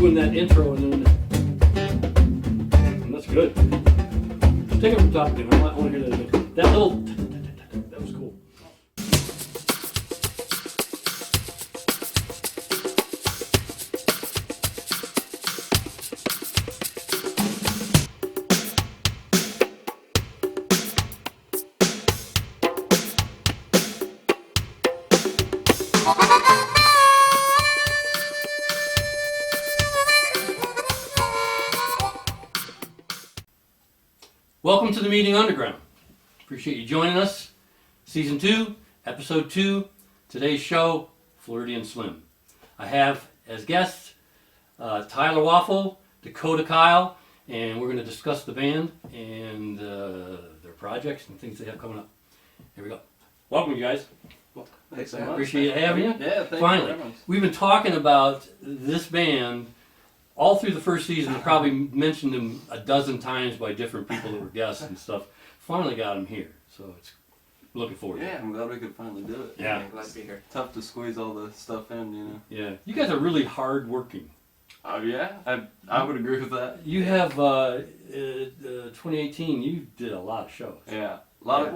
doing that intro and that's good. Just take it from the top again. I want to hear that again. That little, that was cool. Welcome to the Meeting Underground. Appreciate you joining us. Season 2, Episode 2. Today's show, Floridian Slim. I have as guests Tyler Waffle, Dakota Kyle, and we're going to discuss the band and their projects and things they have coming up. Here we go. Welcome, you guys. Well, thanks so much. Appreciate having you. Yeah, thanks. Finally, we've been talking about this band all through the first season. I probably mentioned them a dozen times by different people that were guests and stuff. Finally got them here, so it's looking forward to it. Yeah, I'm glad we could finally do it. Yeah. Glad to be here. Tough to squeeze all the stuff in, you know. Yeah, you guys are really hard working. Oh yeah, I would agree with that. You have 2018. You did a lot of shows. Yeah, a lot of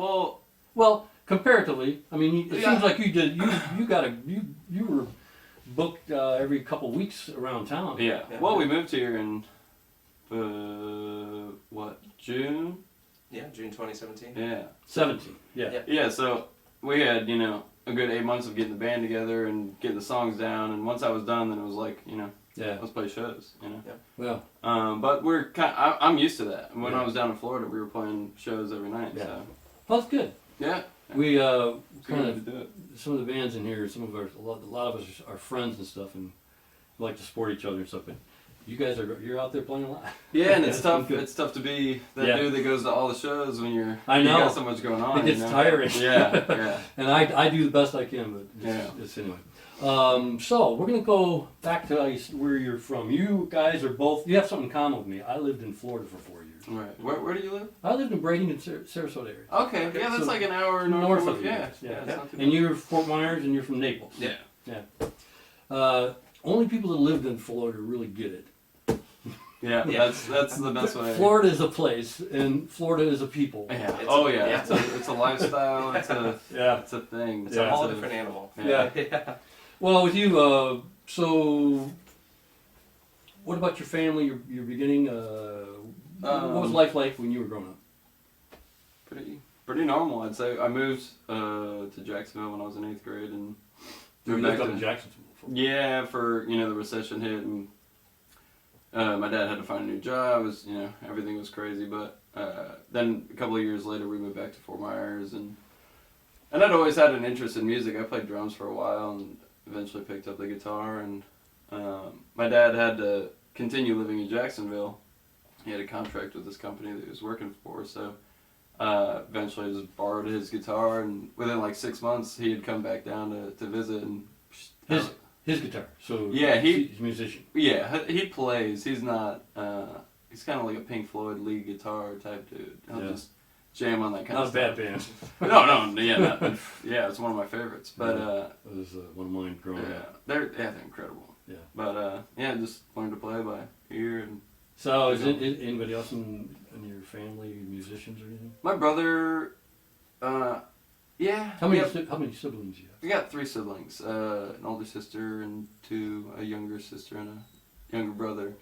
Well, comparatively, I mean, it Yeah. seems like you did. You were booked every couple weeks around town. Yeah. Well, we moved here in June? Yeah, June 2017. Yeah. 17. Yeah. Yeah. Yeah. So we had a good 8 months of getting the band together and getting the songs down. And once I was done, then it was like Yeah. let's play shows. Well. But we're I'm used to that. When Yeah. I was down in Florida, we were playing shows every night. Yeah. So Well, that's good. yeah. We It's kind good of to do it. some of the bands in here. A lot of us are friends and stuff, and like to support each other and stuff. But you guys you're out there playing a lot. Yeah, and it's That's tough. been good. It's tough to be that Yeah. dude that goes to all the shows when you I know. got so much going on. It gets tiring. Yeah, yeah. And I do the best I can, but it's anyway. So we're gonna go back to where you're from. You guys are both. You have something in common with me. I lived in Florida for 4 years. Right. Where do you live? I lived in Bradenton, Sarasota area. Okay. Yeah, that's So like an hour north north of you. Yeah. Yeah. It's not too And you're Fort Myers, and you're from Naples. bad. Only people that lived in Florida really get it. Yeah. Yeah. That's the best way. Florida is a place, and Florida is a people. Yeah. It's Oh a- yeah. yeah. It's a lifestyle. It's a Yeah. it's a thing. It's Yeah. a whole different animal. Yeah. Yeah. Well, with you, so what about your family? Your beginning. What was life like when you were growing up? Pretty normal, I'd say. I moved to Jacksonville when I was in 8th grade and You moved lived back up to in Jacksonville before. Yeah, for the recession hit and my dad had to find a new job. It was everything was crazy, but then a couple of years later we moved back to Fort Myers and I'd always had an interest in music. I played drums for a while and eventually picked up the guitar and my dad had to continue living in Jacksonville. He had a contract with this company that he was working for, so eventually I just borrowed his guitar and within like 6 months he had come back down to visit and His guitar. So Yeah, he's a musician. yeah, he plays. He's not. He's kind of like a Pink Floyd lead guitar type dude. He'll Yeah. just jam on that kind Not a of bad stuff. band. No, yeah, it's one of my favorites. But It was one of mine growing yeah, up. they're incredible. Yeah. But yeah, just learned to play by ear. And So is anybody else in your family musicians or anything? my brother, yeah. How many yeah, siblings do you have? we got 3 siblings, an older sister and a younger sister and a younger brother.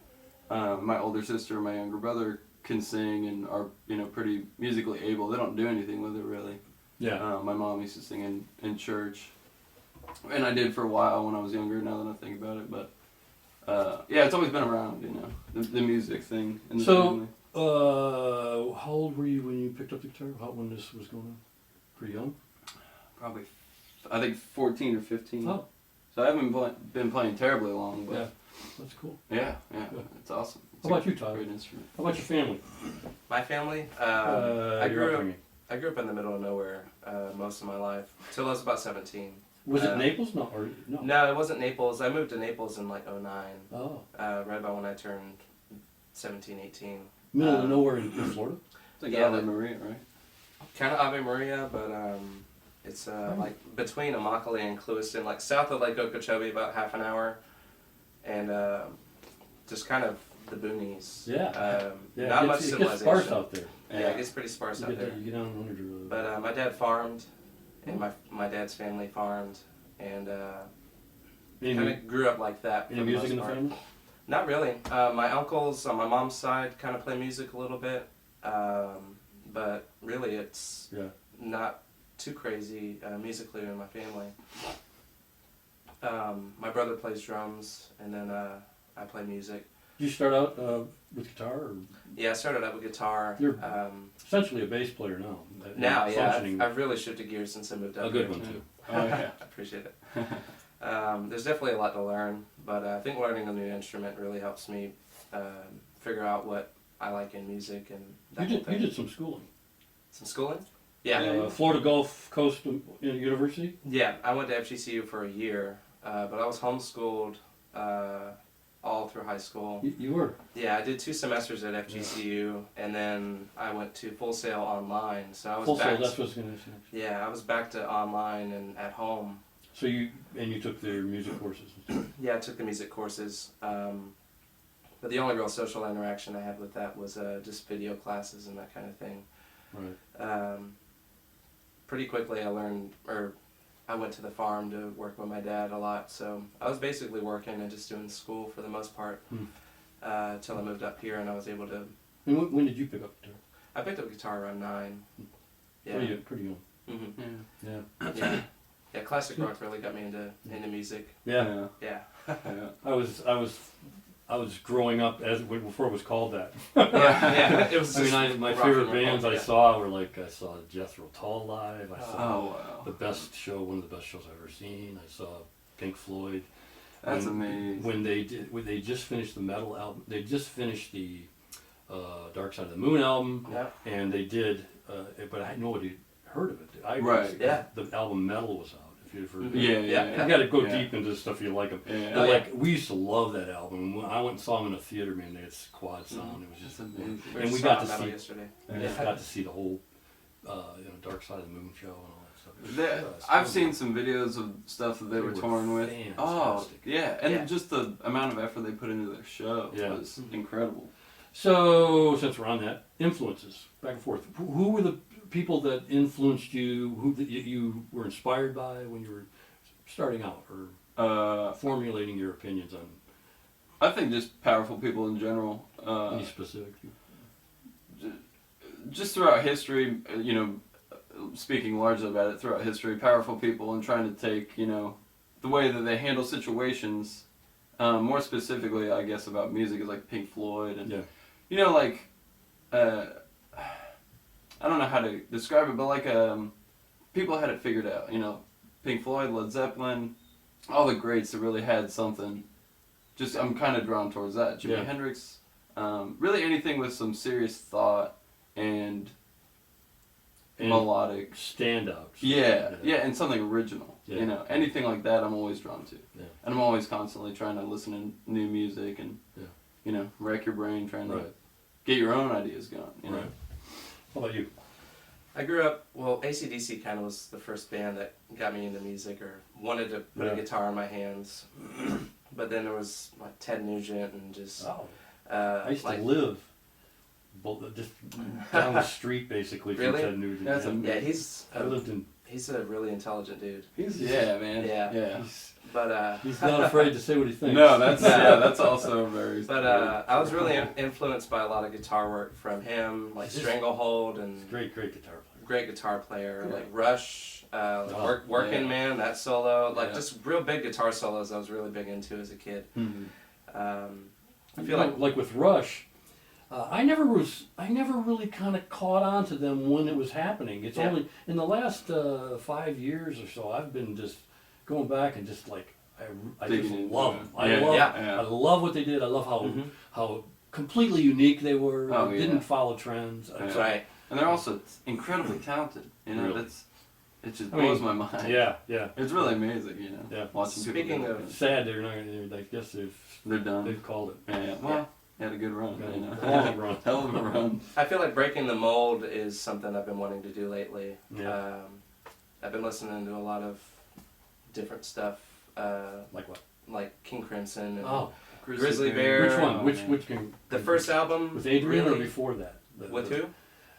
My older sister and my younger brother can sing and are pretty musically able. They don't do anything with it really. Yeah. My mom used to sing in church, and I did for a while when I was younger. Now that I think about it, but yeah, it's always been around. The music thing in the family. How old were you when you picked up the guitar? When this was going on? Pretty young. Probably, I think 14 or 15. Oh. So I haven't been playing terribly long, but Yeah. That's cool. yeah, Good. it's awesome. It's How about a you, Tyler? Great instrument. How about your family? My family. Your I grew upbringing. up in the middle of nowhere most of my life till I was about 17. Was it Naples? No, or no? No, it wasn't Naples. I moved to Naples in like 09. Oh. Right about when I turned 17, 18. Middle of nowhere in Florida? It's like Yeah, Ave that- Maria, right? Kind of Ave Maria, but it's like between Immokalee and Clewiston, like south of Lake Okeechobee, about half an hour. And just kind of the boonies. Yeah. Yeah, Not much it gets civilization. sparse out there. Yeah, it gets pretty sparse out there. You get down under the road. But my dad farmed, and my dad's family farmed, and kind of grew up like that. Any music in the family? Not really. My uncles on my mom's side kind of play music a little bit, but really it's not too crazy musically in my family. My brother plays drums, and then I play music. Did you start out with guitar? Or? Yeah, I started out with guitar. You're essentially a bass player now. Now, yeah, I've really shifted gears since I moved up. A good one too. Oh, yeah. I appreciate it. There's definitely a lot to learn, but I think learning a new instrument really helps me figure out what I like in music and that whole thing. You did some schooling. Some schooling? Yeah. Florida Gulf Coast University? Yeah, I went to FGCU for a year, but I was homeschooled all through high school. You were? Yeah, I did 2 semesters at FGCU, and then I went to Full Sail online. So I was Full Sail, back that's what I was going to say. Yeah, I was back to online and at home. So you took their music courses and stuff? Yeah, I took the music courses. But the only real social interaction I had with that was just video classes and that kind of thing. Right. Pretty quickly I went to the farm to work with my dad a lot, so I was basically working and just doing school for the most part till I moved up here and I was able to... And when did you pick up guitar? I picked up guitar around 9. Yeah. Pretty young. Mm-hmm. Yeah. Yeah, classic rock really got me into music. Yeah. Yeah. I was growing up before it was called that. Yeah. It was. My favorite bands I saw were I saw Jethro Tull live. I saw one of the best shows I've ever seen. I saw Pink Floyd. That's amazing. When they just finished the metal album. They just finished the Dark Side of the Moon album. Yeah. And they did, but nobody heard of it. The album Metal was out. If you ever, you got to go deep into the stuff you like them. Yeah. We used to love that album. When I went and saw them in a theater, man, they had quad sound. It was just amazing. And we got to see yesterday. got to see the whole, Dark Side of the Moon show and all that stuff. I've seen some videos of stuff that they were touring with. Fantastic. Oh, yeah, and just the amount of effort they put into their show was incredible. So, since we're on that, influences, back and forth. Who were the people that influenced you, who that you were inspired by when you were starting out, or formulating your opinions on? I think just powerful people in general. Any specific people? Just throughout history, speaking largely about it, throughout history, powerful people and trying to take, the way that they handle situations, more specifically, I guess, about music is like Pink Floyd and, I don't know how to describe it, but people had it figured out, Pink Floyd, Led Zeppelin, all the greats that really had something. Just, I'm kind of drawn towards that. Jimi Hendrix, really anything with some serious thought and melodic. Standouts. Yeah, and something original. Yeah. Anything like that I'm always drawn to. Yeah. And I'm always constantly trying to listen to new music and, wreck your brain, trying to get your own ideas going. Right. How about you? I grew up, AC/DC kind of was the first band that got me into music or wanted to put a guitar in my hands. But then there was like Ted Nugent and just... I used to live just down the street basically from Ted Nugent. That's he's a really intelligent dude. Man. Yeah. But he's not afraid to say what he thinks. No, that's also very. But I was really influenced by a lot of guitar work from him, like Stranglehold and great guitar player. Great guitar player, like Rush, Working Man, that solo, just real big guitar solos. I was really big into as a kid. Mm-hmm. I feel like with Rush. I never really kind of caught on to them when it was happening. It's only in the last 5 years or so I've been just going back and just I just love them. I love what they did. I love how completely unique they were. Didn't follow trends. That's right. And they're also incredibly talented. Really? It just blows my mind. Yeah. It's really amazing, watching people. Speaking of sad, they're not. I guess they're done. They've called it. Yeah. Well. Had a good run. Hell of a run. I feel like breaking the mold is something I've been wanting to do lately. Yeah. I've been listening to a lot of different stuff. Like what? Like King Crimson. And, Grizzly Bear. Which one? Oh, Which man. which game? The first album. With Adrian really, or before that? With who?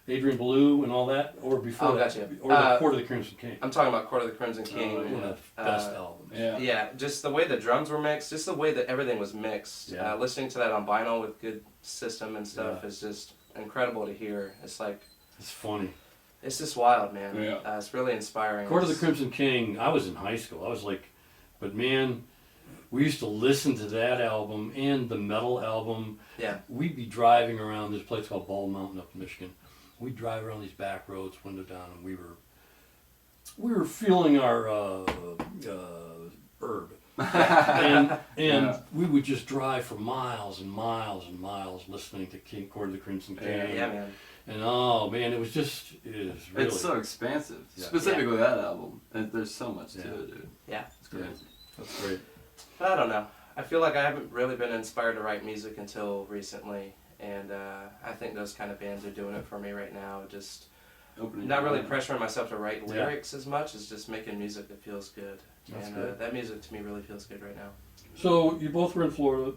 Adrian Ballou and all that, or before Oh, that? gotcha. Or the Court of the Crimson King. I'm talking about Court of the Crimson King. One of the best albums. Yeah. Yeah, just the way the drums were mixed, just the way that everything was mixed. Yeah. Listening to that on vinyl with good system and stuff Yeah. is just incredible to hear. It's like, It's funny. it's just wild, man. Yeah. It's really inspiring. Court of the Crimson King, I was in high school. I was like, but man, we used to listen to that album and the metal album. Yeah. We'd be driving around this place called Bald Mountain up in Michigan. We'd drive around these back roads, window down, and we were feeling our herb. and Yeah. we would just drive for miles and miles and miles listening to Court of the Crimson King. Yeah, man. And oh man, it is really. It's so expansive. Yeah. Specifically that album. There's so much Yeah. to it, dude. Yeah. It's crazy. That's great. But I don't know. I feel like I haven't really been inspired to write music until recently. And I think those kind of bands are doing it for me right now. Just Opening not your really mind. pressuring myself to write Yeah. lyrics as much as just making music that feels good. That's and good. that music to me really feels good right now. So you both were in Florida.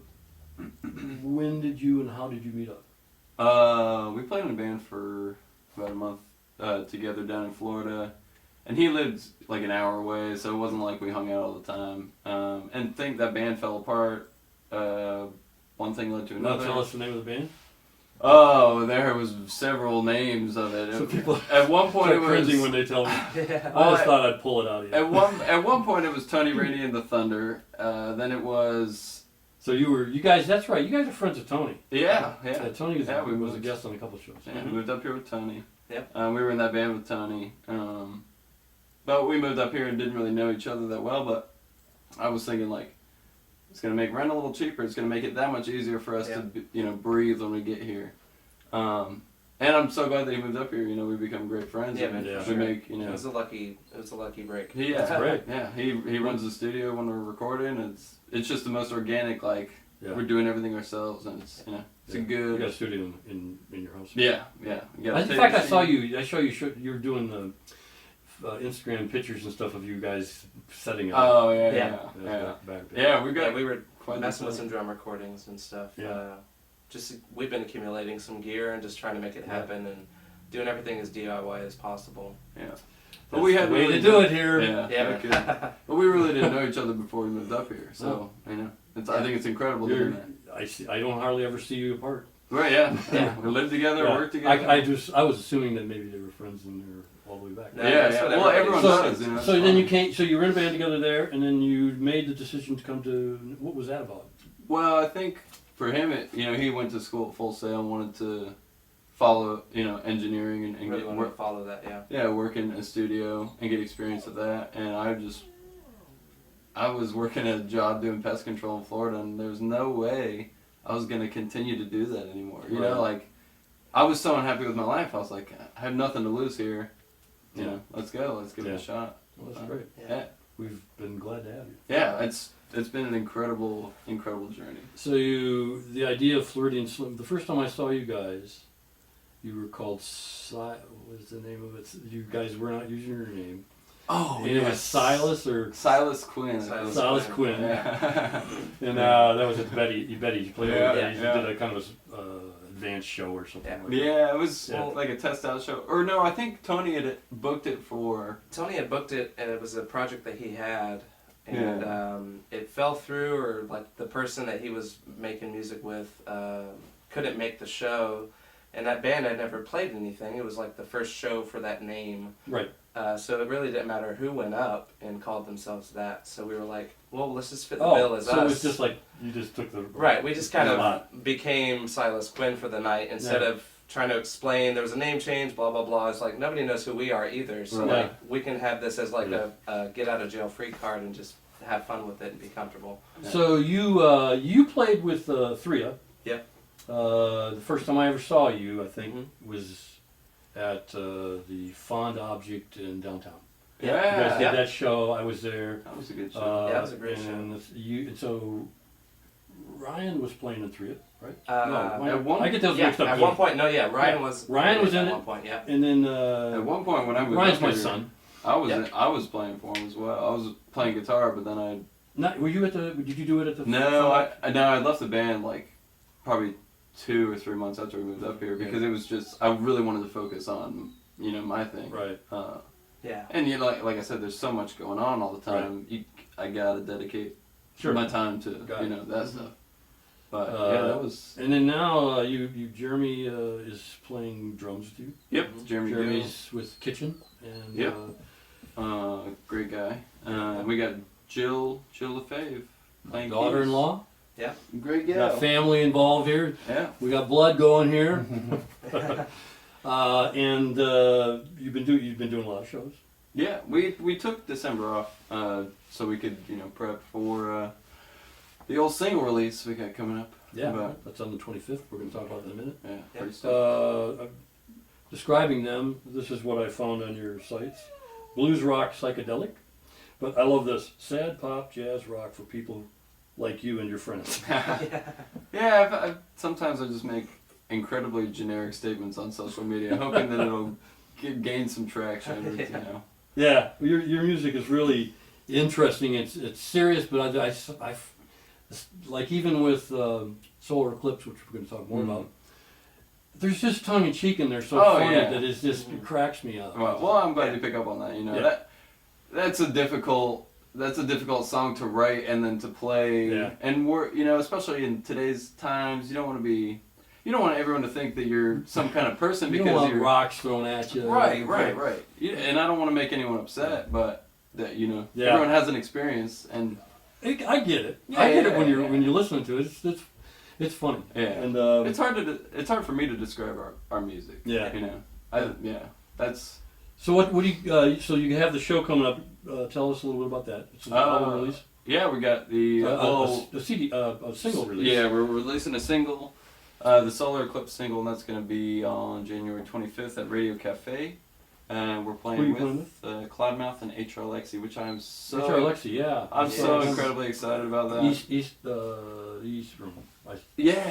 When did you and how did you meet up? We played in a band for about a month together down in Florida, and he lived like an hour away, so it wasn't like we hung out all the time. And think that band fell apart. One thing led to You want another. to tell us the name of the band? Oh, there was several names of it. So people At one point start it was. cringing when they tell me. Yeah. I just thought I'd pull it out of you. At one point it was Tony Rainey and the Thunder. Then it was. So you guys, that's right. You guys are friends with Tony. Yeah. Tony was, Yeah, we was a moved. guest on a couple shows. Yeah, we moved up here with Tony. Yep. We were in that band with Tony. But we moved up here and didn't really know each other that well. But I was thinking like, it's gonna make rent a little cheaper. It's gonna make it that much easier for us to breathe when we get here. And I'm so glad that he moved up here. We become great friends. Yeah, and man, Yeah. for we sure. make It was a lucky break. Yeah, That's great. Yeah, he runs the studio when we're recording. It's just the most organic. Like Yeah. we're doing everything ourselves, and it's it's a You good. got a studio in your house. Yeah. You got a In tape fact, I saw machine. you. I saw you were doing the Instagram pictures and stuff of you guys setting up. Oh yeah. Back there. Yeah, we've got Yeah, we were quite messing with the some drum recordings and stuff. Yeah. Just we've been accumulating some gear and just trying to make it happen and doing everything as DIY as possible. Yeah. That's But we had the way really to do good- it here. Yeah. Yeah, good. man. But we really didn't know each other before we moved up here, so it's. I Yeah. think it's incredible to You're- do that. I don't hardly ever see you apart. Right? Yeah. Yeah. We live together, Yeah. work together. I was assuming that maybe they were friends and they were all the way back. No, Yeah. that's what Well, everyone everybody does. So it's then you fun. came. So you were in a band together there, and then you made the decision to come to. What was that about? Well, I think for him, he went to school at Full Sail and wanted to follow, I engineering and really get wanted work. to follow that, yeah. Yeah, work in a studio and get experience of that. And I was working at a job doing pest control in Florida, and there was no way I was gonna continue to do that anymore. Right. I was so unhappy with my life. I was like, I have nothing to lose here. Yeah. Let's go. Let's give it Yeah. a shot. Well, that's great. Yeah. We've been glad to have you. Yeah, it's been an incredible journey. So the idea of Floridian Slim. The first time I saw you guys, you were called. What was the name of it? You guys were not using your name. Oh, And it was Silas or Silas Quinn. Silas Quinn. Yeah. And that was at Betty. You played Yeah, with. You yeah. did a kind of advanced show or something. Yeah. Like that. Yeah, it was Yeah. like a test out show. Or no, I think Tony had booked it for. Tony had booked it, and it was a project that he had, and it fell through, or like the person that he was making music with couldn't make the show, and that band had never played anything. It was like the first show for that name, Right. so it really didn't matter who went up and called themselves that. So we were like, well, let's just fit the bill as so us. it was just like you just took the Right, we just kind a of lot. became Silas Quinn for the night instead Yeah. of trying to explain there was a name change, blah blah blah. It's like nobody knows who we are either, so Right. like we can have this as like Yeah. a get out of jail free card and just have fun with it and be comfortable. So you played with Threa. Yep. The first time I ever saw you, I think, Mhm. was at the Fond Object in downtown. Yeah. You guys did Yeah. that show. I was there. That was a good show. Yeah, it was a great and so Ryan was playing in Threa, right? Uh, at one- I get those Yeah, mixed up. at one point, no, yeah, Ryan Yeah. was Ryan was in at it. one point, yeah. And then At one point when I moved Ryan's up my here, son. I was Yep. I was playing for him as well. I was playing guitar, but then I Were you at the? Did you do it at the? No, I left the band like probably 2 or 3 months after we moved up here because it was just I really wanted to focus on my thing. Right. Yeah. And like I said, there's so much going on all the time. I gotta dedicate my time to that stuff. But that was. And then now Jeremy is playing drums with you. Yep, Jeremy's with Kitchen and. Yep. Great guy. We got Jill LaFave playing daughter-in-law. Yeah. Great guy. Got family involved here. Yeah. We got blood going here. And you've been doing a lot of shows. Yeah, we took December off so we could prep for the old single release we got coming up. Yeah, that's on the 25th. We're going to talk about it in a minute. Yeah, pretty stuff. Describing them, this is what I found on your sites. Bluesrock psychedelic, but I love this. Sad pop, jazz rock for people like you and your friends. Yeah, sometimes I just make incredibly generic statements on social media, hoping that it'll gain some traction. Yeah, your music is really interesting. It's serious, but I like even with Solar Eclipse, which we're going to talk more about. There's just tongue in cheek in there, so funny that it cracks me up. Well, I'm glad you pick up on that. That's a difficult song to write and then to play. Yeah. And especially in today's times, you don't want everyone to think that you're some kind of person you because don't want you're rocks thrown at you. Right. Yeah, and I don't want to make anyone upset, but that everyone has an experience, and I get it. I get it when you're listening to it. It's funny. Yeah. And it's hard for me to describe our music. Yeah. That's. So what do you? So you have the show coming up. Tell us a little bit about that. It's an album release. Yeah, we got the a CD, a single release. Yeah, we're releasing a single, the Solar Eclipse single, and that's going to be on January 25th at Radio Cafe. And we're playing with Cloudmouth and HR Lexi, which I'm so. HR Lexi, yeah. I'm so incredibly excited about that. East room. I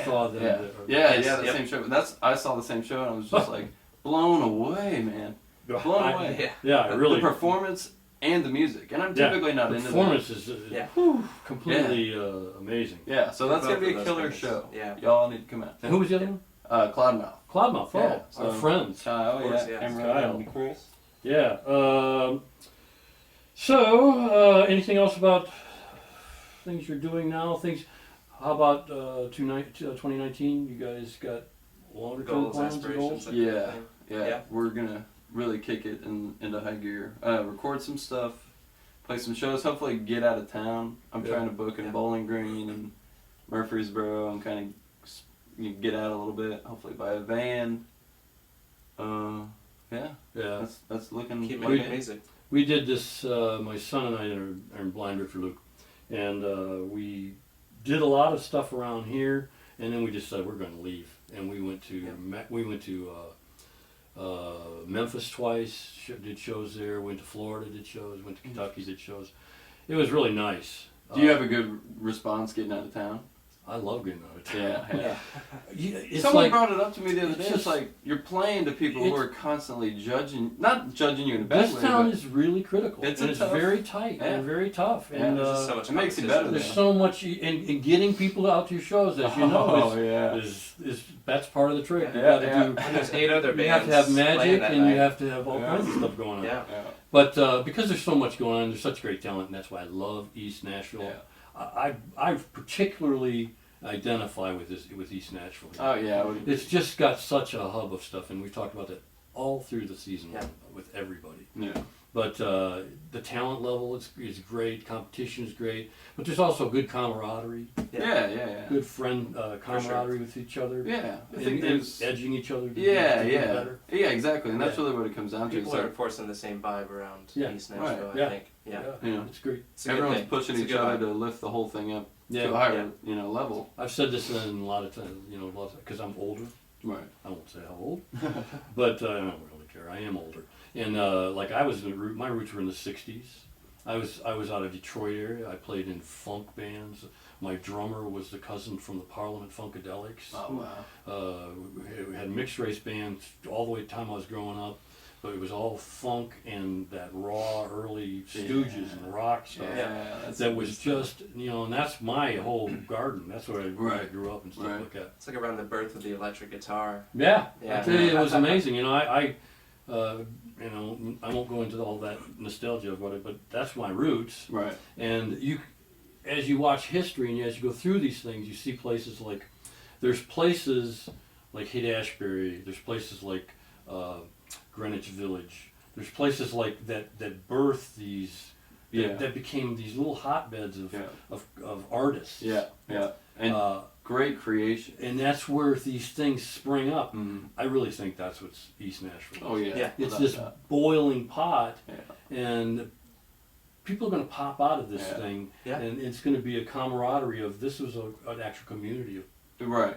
saw them. The same show. I saw the same show, and I was just like blown away, man. Blown away. Yeah, really. The performance and the music, and I'm typically not into that. The performance is completely amazing. Yeah, so that's gonna be a killer show. Yeah, y'all need to come out. And who was the other one? Cloudmouth. Cloudmouth. Our friends. Kyle, course, Emerald and Chris. Yeah. So, anything else about things you're doing now? How about 2019? You guys got longer term plans, aspirations? goals? Yeah. We're gonna really kick it into high gear. Record some stuff, play some shows. Hopefully, get out of town. I'm trying to book in Bowling Green and Murfreesboro. I'm kind of get out a little bit. Hopefully, buy a van. That's looking. Keep making music. We did this. My son and I are in Blind River Luke, and we did a lot of stuff around here, and then we decided we're going to leave, and we went to Memphis twice, did shows there. Went to Florida, did shows. Went to Kentucky, did shows. It was really nice. Do you have a good response getting out of town? I love getting out of town. Yeah. Someone brought it up to me the other day. It's like you're playing to people who are constantly not judging you in a bad way. This town is really critical. It's very tight and very tough. And so much it makes it better. There's so much, and getting people out to your shows, as you know, is that's part of the trick. And there's 8 other bands. You have to have magic, and you have to have all kinds of stuff going on. Yeah. But because there's so much going on, there's such great talent, and that's why I love East Nashville. Yeah. I particularly identify with East Nashville. Oh yeah, it's just got such a hub of stuff, and we've talked about that all through the season with everybody. Yeah. But the talent level is great, competition is great, but there's also good camaraderie. Yeah. Good friend camaraderie with each other. Yeah, I think and edging each other. To do better. Yeah, exactly, and that's really what it comes down to. People are enforcing the same vibe around East Nashville. I think. Yeah, it's great. Everyone's pushing each other to lift the whole thing up to a higher, level. I've said this in a lot of times, because I'm older. Right. I won't say how old, but I don't really care. I am older, and I was my roots were in the '60s. I was out of Detroit area. I played in funk bands. My drummer was the cousin from the Parliament Funkadelics. Oh wow. We had mixed race bands all the way time I was growing up, but it was all funk and that raw early Three Stooges and rock stuff. That's That was just, and that's my whole garden. That's where I grew up and stuff like that. It's like around the birth of the electric guitar. Yeah, Yeah. I tell you, it was amazing. I won't go into all that nostalgia about it, but that's my roots. Right. And as you watch history and as you go through these things, you see places like, there's places like Haight-Ashbury, there's places like Greenwich Village, there's places like that birthed these, that became these little hotbeds of artists. Yeah, and great creation. And that's where these things spring up. Mm-hmm. I really think that's what's East Nashville. Oh yeah. It's this boiling pot, and people are going to pop out of this thing, and it's going to be a camaraderie of, this was an actual community of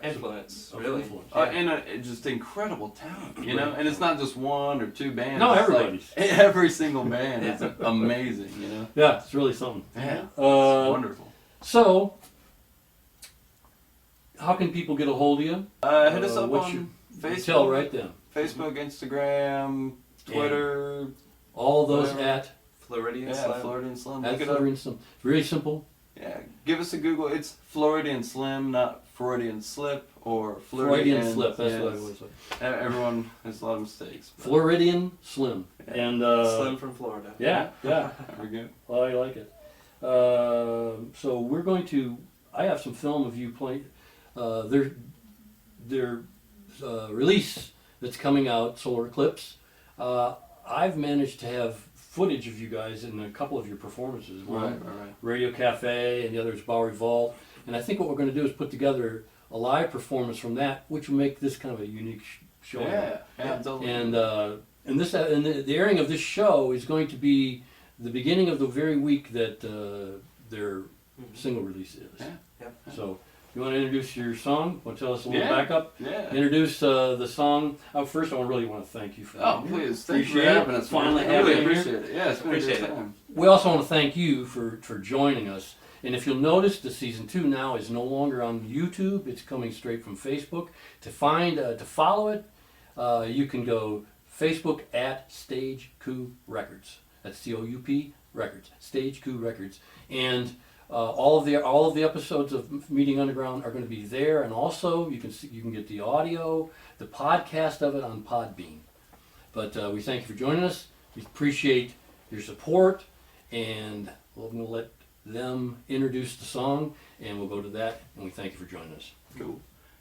influence, of really. influence. And just incredible talent, and it's not just one or two bands. No, it's everybody's. like every single band is amazing, Yeah, it's really something. Yeah, it's wonderful. So, how can people get a hold of you? Hit us up on Facebook. Tell right then. Facebook, Instagram, Twitter. All those at Floridian Slim. Floridian Slim. At Look it Floridian up. Slim. Really simple. Yeah, give us a Google. It's Floridian Slim, not Freudian Slip or Floridian Slip. That's what I was saying. Everyone has a lot of mistakes. Floridian Slim. And Slim from Florida. Yeah. There we go. Well, I like it. So we're going to. I have some film of you playing. Their release that's coming out, Solar Eclipse. I've managed to have footage of you guys in a couple of your performances. One, Radio Cafe, and the other is Bowery Vault. And I think what we're going to do is put together a live performance from that, which will make this kind of a unique show. Yeah, totally. And the airing of this show is going to be the beginning of the very week that their single release is. Yeah. So, you want to introduce your song? Want to tell us a little backup? Yeah. Introduce the song. First, I really want to thank you for that. Oh, please. Thanks for having us. Finally I having really you appreciate it. Yeah, it's been a great time. We also want to thank you for joining us. And if you'll notice, the season 2 now is no longer on YouTube. It's coming straight from Facebook. To follow it, you can go Facebook at Stage Coup Records. That's COUP Records. Stage Coup Records. And all of the episodes of Meeting Underground are going to be there, and also you can get the audio, the podcast of it on Podbean. But we thank you for joining us. We appreciate your support, and we're going to let them introduce the song, and we'll go to that. And we thank you for joining us. Cool.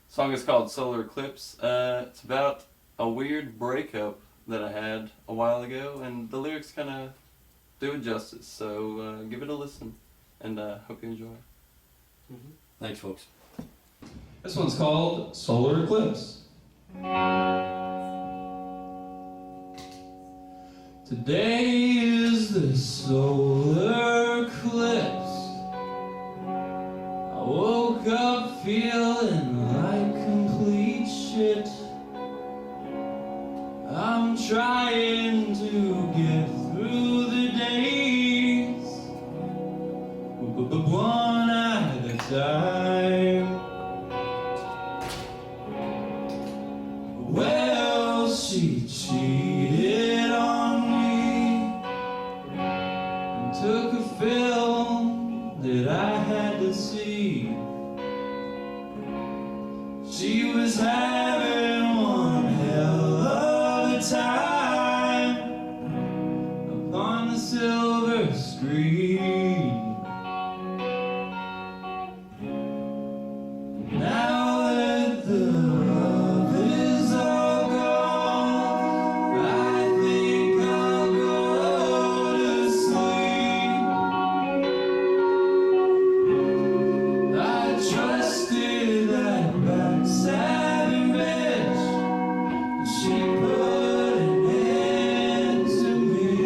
The song is called Solar Eclipse. It's about a weird breakup that I had a while ago, and the lyrics kind of do it justice. So give it a listen. And hope you enjoy. Thanks, folks. This one's called Solar Eclipse. Today is the solar eclipse. I woke up feeling like complete shit. I'm trying to get through the days, but one at a time. Well, she cheated on me and took a film that I had to see. She was having one hell of a time upon the silver screen. Now that the love is all gone, I think I'll go to sleep. I trusted that backstabbing bitch, and she put an end to me.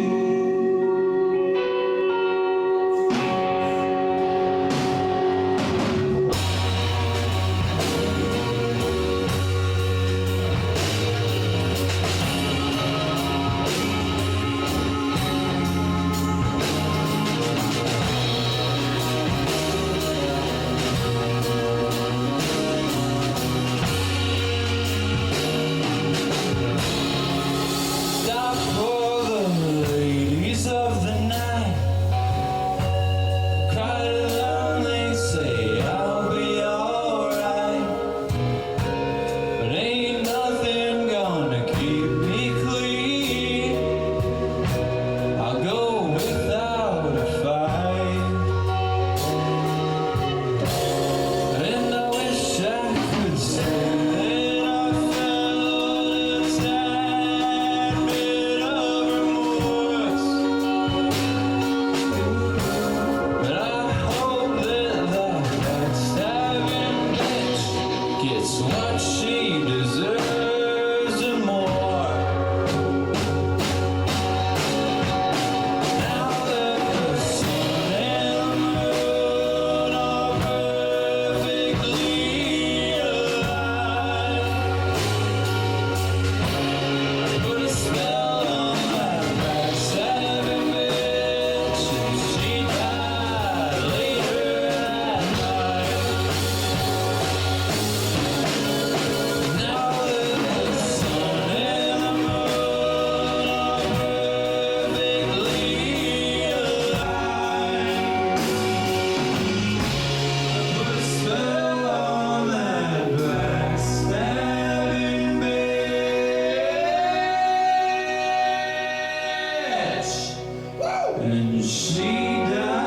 and she died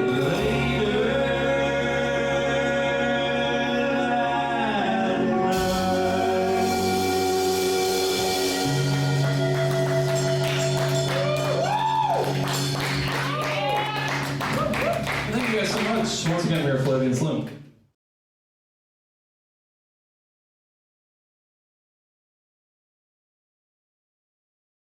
later that night. Thank you guys so much. Once again, we're Floridian Slim.